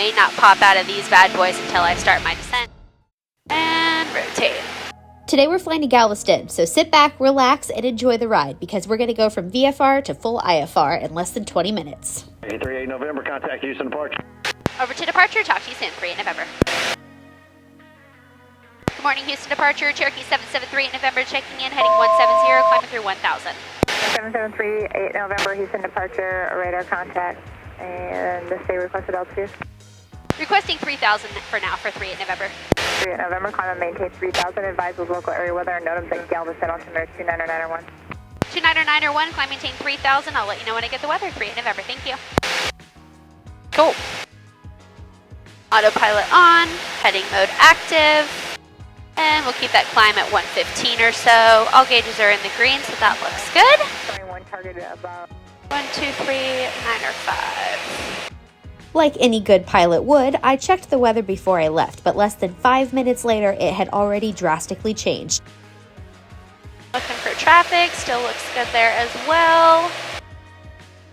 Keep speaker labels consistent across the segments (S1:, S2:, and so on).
S1: May not pop out of these bad boys until I start my descent. And rotate.
S2: Today we're flying to Galveston, so sit back, relax, and enjoy the ride because we're going to go from VFR to full IFR in less than 20 minutes.
S3: 38 November, contact Houston departure.
S1: Over to departure, talk to you soon, 3 November. Good morning, Houston departure, Cherokee 773 November, checking in, heading 170, climbing through 1000.
S4: 773, 8 November, Houston departure, radar contact, and the stay requested altitude.
S1: Requesting 3000 for now for 3 November.
S4: 3 November, climb and maintain 3000, advise with local area weather and NOTAMs at Galveston, altimeter 29901.
S1: 29901, climb maintain 3000, I'll let you know when I get the weather, 3 November, thank you. Cool. Autopilot on, heading mode active, and we'll keep that climb at 115 or so. All gauges are in the green, so that looks good.
S4: 21 targeted about
S1: 1, 2, 3, 9 or 5.
S2: Like any good pilot would, I checked the weather before I left, but less than 5 minutes later, it had already drastically changed.
S1: Looking for traffic, still looks good there as well.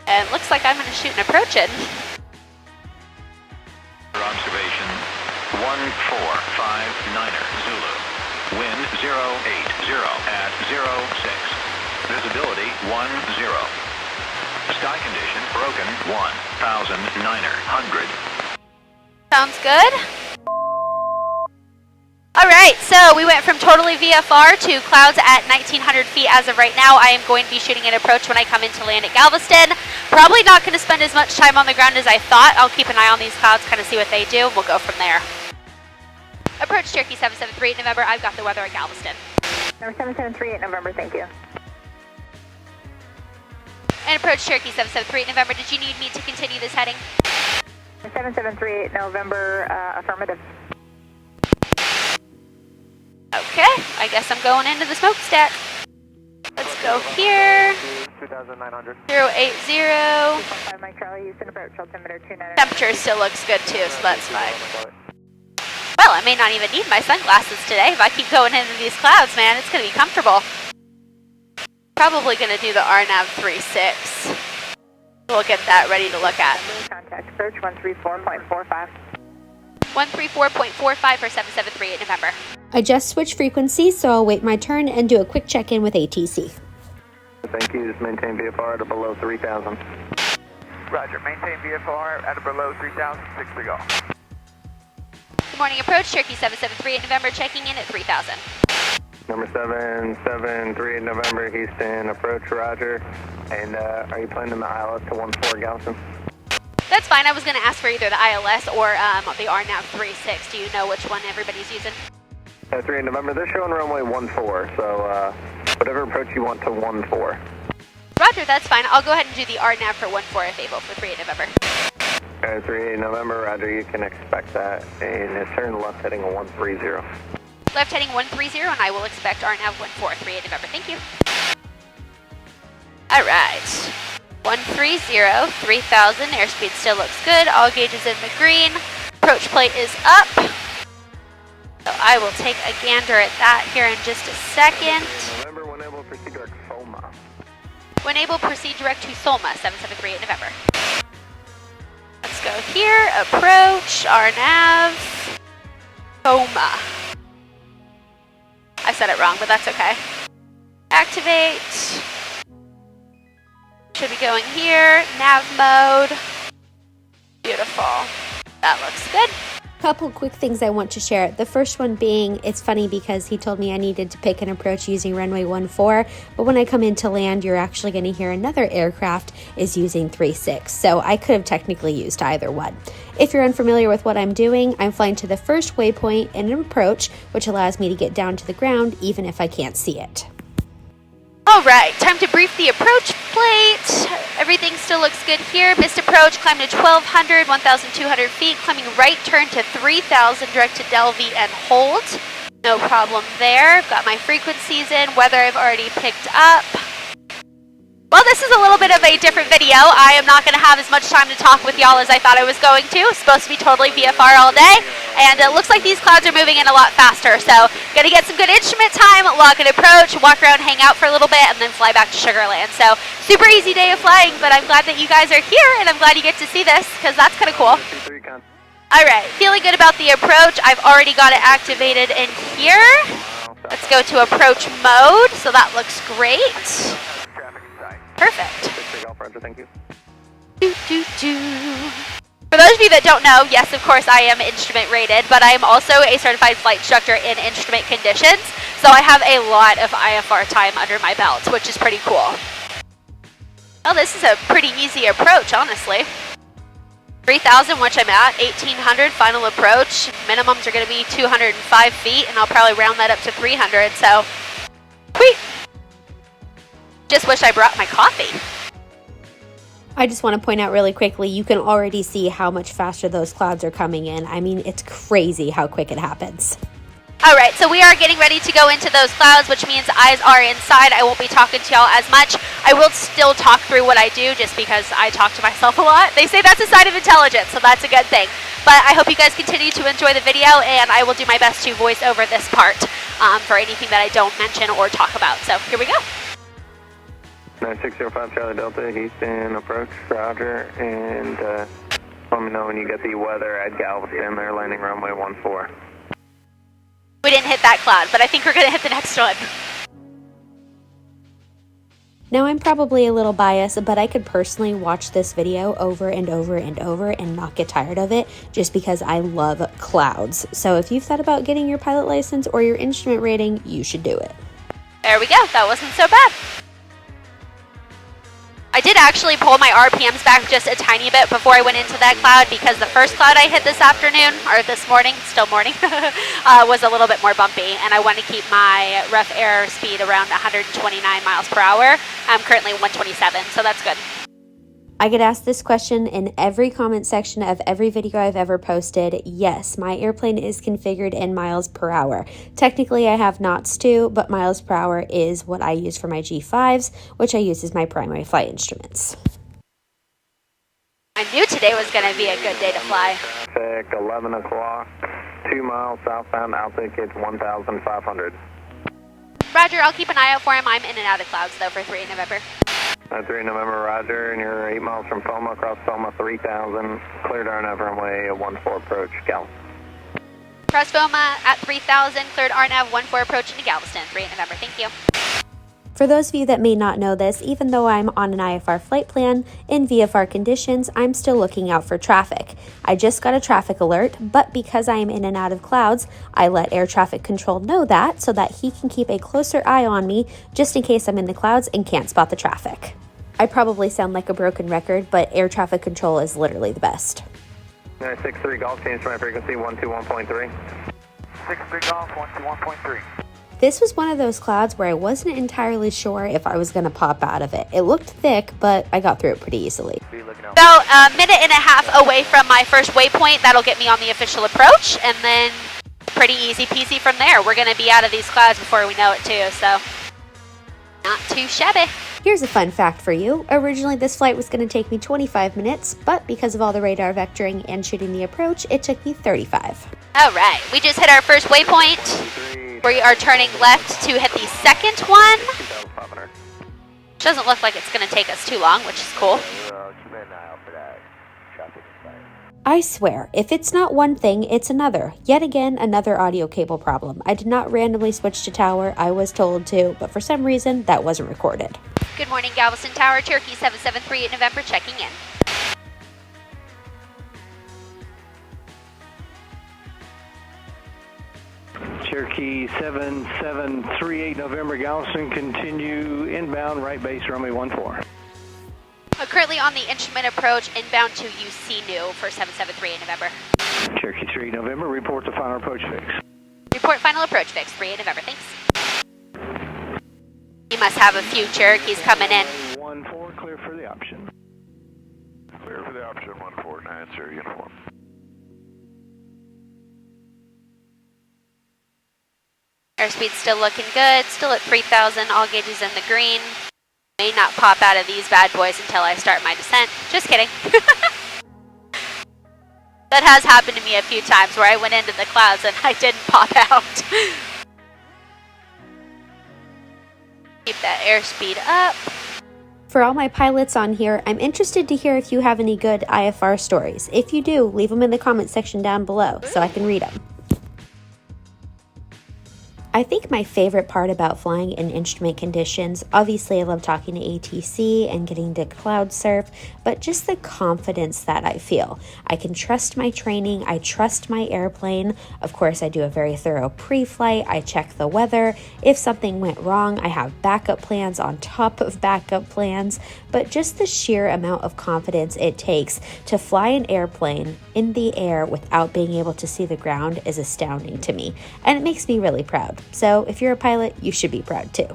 S1: And looks like I'm going to shoot an approach in.
S3: Observation 1459er Zulu. Wind 080 at 06. Visibility 10. Sky condition broken 1,900.
S1: Sounds good. Alright, so we went from totally VFR to clouds at 1900 feet as of right now. I am going to be shooting an approach when I come in to land at Galveston. Probably not going to spend as much time on the ground as I thought. I'll keep an eye on these clouds, kind of see what they do, and we'll go from there. Approach Cherokee 773 November. I've got the weather at Galveston.
S4: number 773, 8 November, thank you.
S1: And approach Cherokee 773 November. Did you need me to continue this heading?
S4: 773, 8 November, affirmative.
S1: Okay, I guess I'm going into the smokestack. Let's go here.
S4: 2,900.
S1: 080.
S4: 5 Mike Charlie, Houston approach, altimeter 299.
S1: Temperature still looks good too, so that's fine. Well, I may not even need my sunglasses today. If I keep going into these clouds, man, it's going to be comfortable. Probably going to do the RNAV 36. We'll get that ready to look at.
S4: Contact approach 134.45.
S1: 134.45 for 773 in November.
S2: I just switched frequencies, so I'll wait my turn and do a quick check-in with ATC.
S3: Thank you. Just maintain VFR at or below 3,000.
S5: Roger. Maintain VFR at or below 3,000. 6 to go.
S1: Good morning, approach Cherokee 773 in November, checking in at 3000.
S3: Number 773 November, Houston approach, roger. And are you planning the ILS to 14 Galveston?
S1: That's fine. I was going to ask for either the ILS or the RNAV 36. Do you know which one everybody's using?
S3: 3 November, they're showing runway 14, so whatever approach you want to 14.
S1: Roger, that's fine. I'll go ahead and do the RNAV for 14 if able for 3 November.
S3: 3 November, roger, you can expect that. And turn left heading 130.
S1: Left heading 130, and I will expect RNAV 14, 3 November. Thank you. All right. 130, 3000. Airspeed still looks good. All gauges in the green. Approach plate is up. So I will take a gander at that here in just a second.
S3: November, when able, proceed direct Soma.
S1: When able, proceed direct to Solma, 773 in November. Let's go here. Approach, RNAV, Soma. I said it wrong, but that's okay. Activate. Should be going here. Nav mode. Beautiful. That looks good.
S2: Couple quick things I want to share. The first one being, it's funny because he told me I needed to pick an approach using runway 14, but when I come in to land, you're actually going to hear another aircraft is using 36, so I could have technically used either one. If you're unfamiliar with what I'm doing, I'm flying to the first waypoint in an approach, which allows me to get down to the ground even if I can't see it.
S1: All right, time to brief the approach plate. Everything still looks good here. Missed approach, climb to 1,200, 1,200 feet, climbing right turn to 3,000, direct to Delvey and hold. No problem there. Got my frequencies in, weather I've already picked up. Well, this is a little bit of a different video. I am not going to have as much time to talk with y'all as I thought I was going to. It's supposed to be totally VFR all day, and it looks like these clouds are moving in a lot faster. So, going to get some good instrument time, log an approach, walk around, hang out for a little bit, and then fly back to Sugar Land. So, super easy day of flying, but I'm glad that you guys are here, and I'm glad you get to see this, because that's kind of cool. All right, feeling good about the approach. I've already got it activated in here. Let's go to approach mode. So that looks great.
S5: Traffic in sight.
S1: Perfect.
S3: 6-3 Golf, Roger, thank you.
S1: For those of you that don't know, yes, of course, I am instrument rated, but I am also a certified flight instructor in instrument conditions. So I have a lot of IFR time under my belt, which is pretty cool. Well, this is a pretty easy approach, honestly. 3,000, which I'm at, 1,800 final approach. Minimums are going to be 205 feet, and I'll probably round that up to 300, so sweet. Just wish I brought my coffee.
S2: I just want to point out really quickly, you can already see how much faster those clouds are coming in. I mean, it's crazy how quick it happens.
S1: All right, so we are getting ready to go into those clouds, which means eyes are inside. I won't be talking to y'all as much. I will still talk through what I do just because I talk to myself a lot. They say that's a sign of intelligence, so that's a good thing. But I hope you guys continue to enjoy the video, and I will do my best to voice over this part for anything that I don't mention or talk about. So here we go.
S3: 9605 Charlie Delta, Houston, approach, Roger, and let me know when you get the weather at Galveston. They're landing runway 14.
S1: We didn't hit that cloud, but I think we're going to hit the next one.
S2: Now, I'm probably a little biased, but I could personally watch this video over and over and over and not get tired of it just because I love clouds. So if you've thought about getting your pilot license or your instrument rating, you should do it.
S1: There we go. That wasn't so bad. I did actually pull my RPMs back just a tiny bit before I went into that cloud because the first cloud I hit this afternoon, or this morning, still morning, was a little bit more bumpy, and I want to keep my rough air speed around 129 miles per hour. I'm currently 127, so that's good.
S2: I get asked this question in every comment section of every video I've ever posted. Yes, my airplane is configured in miles per hour. Technically, I have knots too, but miles per hour is what I use for my G5s, which I use as my primary flight instruments.
S1: I knew today was going to be a good day to fly.
S3: Traffic, 11 o'clock, 2 miles southbound, altitude 1,500.
S1: Roger, I'll keep an eye out for him. I'm in and out of clouds, though, for 3 in November.
S3: 3 November, Roger, and you're 8 miles from Foma, across Foma, 3,000, cleared RNAV runway 14 approach, Gal.
S1: Cross Foma at 3,000, cleared RNAV 14 approach into Galveston, 3 in November. Thank you.
S2: For those of you that may not know this, even though I'm on an IFR flight plan, in VFR conditions, I'm still looking out for traffic. I just got a traffic alert, but because I am in and out of clouds, I let air traffic control know that so that he can keep a closer eye on me just in case I'm in the clouds and can't spot the traffic. I probably sound like a broken record, but air traffic control is literally the best.
S3: 63 Golf, change to my frequency 121.3.
S5: 63 Golf, 121.3.
S2: This was one of those clouds where I wasn't entirely sure if I was going to pop out of it. It looked thick, but I got through it pretty easily.
S1: About a minute and a half away from my first waypoint. That'll get me on the official approach, and then pretty easy peasy from there. We're going to be out of these clouds before we know it too, so not too shabby.
S2: Here's a fun fact for you. Originally, this flight was going to take me 25 minutes, but because of all the radar vectoring and shooting the approach, it took me 35.
S1: All right, we just hit our first waypoint. We are turning left to hit the second one. Doesn't look like it's going to take us too long, which is cool.
S2: I swear, if it's not one thing, it's another. Yet again, another audio cable problem. I did not randomly switch to tower. I was told to, but for some reason, that wasn't recorded.
S1: Good morning, Galveston Tower, Cherokee 773 in November, checking in.
S6: Cherokee 7738 November, Galveston, continue inbound, right base, runway 14.
S1: Currently on the instrument approach, inbound to UC New for 773 in November.
S6: Cherokee 3 November, report the final approach fix.
S1: Report final approach fix, 3 in November, thanks. You must have a few Cherokees coming in.
S6: 14, clear for the option.
S5: Clear for the option, 149, sir, uniform.
S1: Airspeed's still looking good, still at 3,000, all gauges in the green. May not pop out of these bad boys until I start my descent. Just kidding. That has happened to me a few times where I went into the clouds and I didn't pop out. Keep that airspeed up.
S2: For all my pilots on here, I'm interested to hear if you have any good IFR stories. If you do, leave them in the comment section down below so I can read them. I think my favorite part about flying in instrument conditions, obviously I love talking to ATC and getting to cloud surf, but just the confidence that I feel. I can trust my training, I trust my airplane. Of course, I do a very thorough pre-flight, I check the weather. If something went wrong, I have backup plans on top of backup plans, but just the sheer amount of confidence it takes to fly an airplane in the air without being able to see the ground is astounding to me, and it makes me really proud. So if you're a pilot, you should be proud too.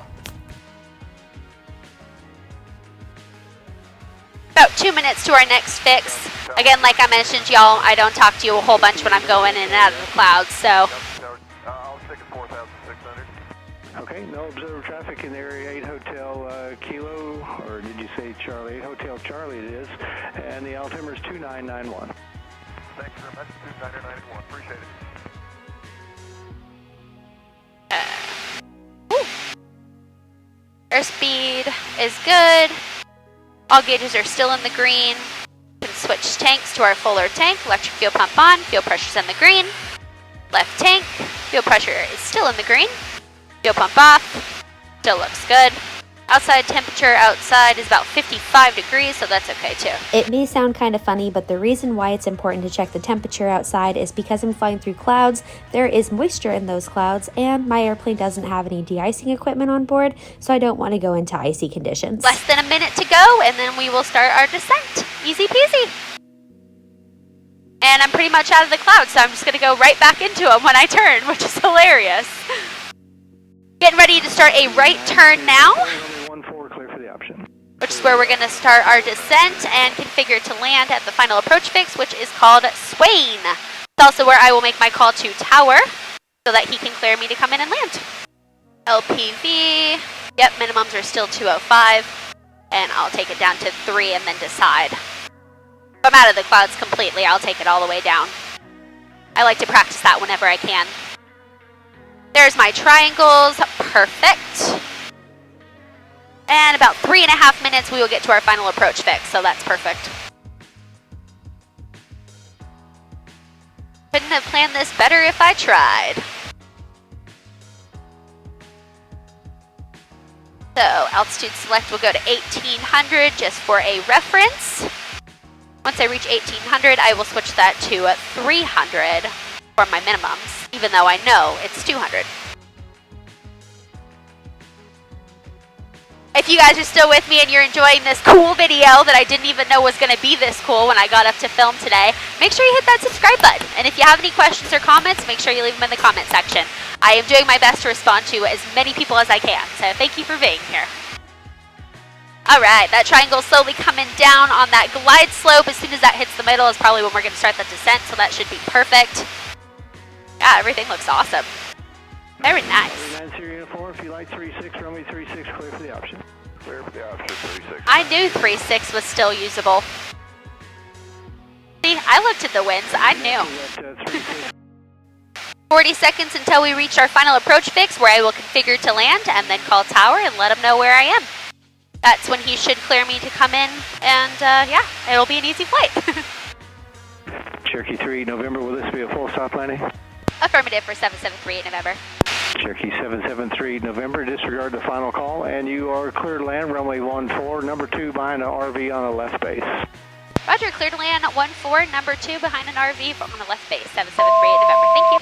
S1: About 2 minutes to our next fix. Again, like I mentioned, y'all, I don't talk to you a whole bunch when I'm going in and out of the clouds, so.
S5: I'll stick at 4,600.
S6: Okay, no observed traffic in the area 8 Hotel Kilo, or did you say Charlie? 8 Hotel Charlie it is, and the altimeter is 2991.
S5: Thanks very much. 2991. Appreciate it.
S1: Airspeed is good. All gauges are still in the green. We can switch tanks to our fuller tank. Electric fuel pump on. Fuel pressure's in the green. Left tank. Fuel pressure is still in the green. Fuel pump off. Still looks good. Outside temperature outside is about 55 degrees, so that's okay too.
S2: It may sound kind of funny, but the reason why it's important to check the temperature outside is because I'm flying through clouds, there is moisture in those clouds, and my airplane doesn't have any de-icing equipment on board, so I don't want to go into icy conditions.
S1: Less than a minute to go, and then we will start our descent. Easy peasy. And I'm pretty much out of the clouds, so I'm just going to go right back into them when I turn, which is hilarious. Getting ready to start a right turn now, which is where we're going to start our descent and configure to land at the final approach fix, which is called Swain. It's also where I will make my call to tower so that he can clear me to come in and land. LPV, yep, minimums are still 205, and I'll take it down to 3 and then decide. If I'm out of the clouds completely, I'll take it all the way down. I like to practice that whenever I can. There's my triangles, perfect. And about 3.5 minutes, we will get to our final approach fix, so that's perfect. Couldn't have planned this better if I tried. So altitude select will go to 1800 just for a reference. Once I reach 1800, I will switch that to 300 for my minimums, even though I know it's 200. If you guys are still with me and you're enjoying this cool video that I didn't even know was going to be this cool when I got up to film today, make sure you hit that subscribe button. And if you have any questions or comments, make sure you leave them in the comment section. I am doing my best to respond to as many people as I can, so thank you for being here. Alright, that triangle is slowly coming down on that glide slope. As soon as that hits the middle is probably when we're going to start the descent, so that should be perfect. Yeah, everything looks awesome. Very nice.
S6: 39 uniform, if you like 36, runway 36, clear for the option.
S5: Clear for the option, 36.
S1: I knew 3.6 was still usable. See, I looked at the winds, I knew. 40 seconds until we reach our final approach fix, where I will configure to land and then call tower and let him know where I am. That's when he should clear me to come in, and yeah, it'll be an easy flight.
S6: Cherokee 3 November, will this be a full stop landing?
S1: Affirmative for 773 November.
S6: Cherokee 773 November, disregard the final call, and you are clear to land, runway 14, number 2 behind an RV on the left base.
S1: Roger, clear to land 14, number 2 behind an RV on the left base, 773 November. Thank you.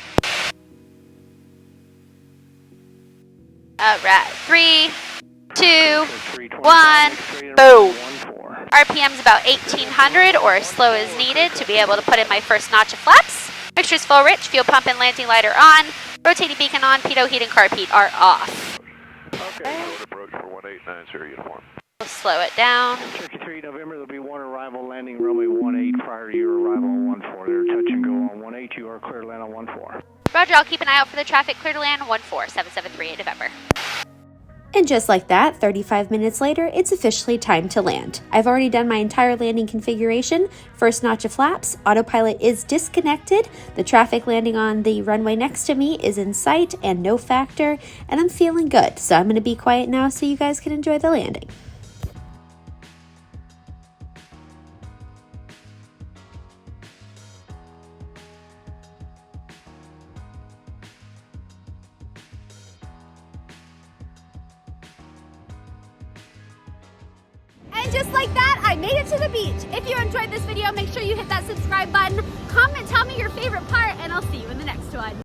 S1: Alright, 3, 2, 1, boom. RPM's about 1800 or as slow as needed to be able to put in my first notch of flaps. Mixture's full rich, fuel pump and landing light are on. Rotating beacon on, pitot heat and carb heat are off.
S5: Okay, so approach for 1890 uniform.
S1: We'll slow it down.
S6: Cherokee 3 November, there'll be one arrival landing runway 18 prior to your arrival on 14. They're touch and go on 18, you are clear to land on 14.
S1: Roger, I'll keep an eye out for the traffic. Clear to land 14773 November.
S2: And just like that, 35 minutes later, it's officially time to land. I've already done my entire landing configuration. First notch of flaps, autopilot is disconnected, the traffic landing on the runway next to me is in sight and no factor, and I'm feeling good. So I'm going to be quiet now so you guys can enjoy the landing. And just like that, I made it to the beach. If you enjoyed this video, make sure you hit that subscribe button. Comment, tell me your favorite podcast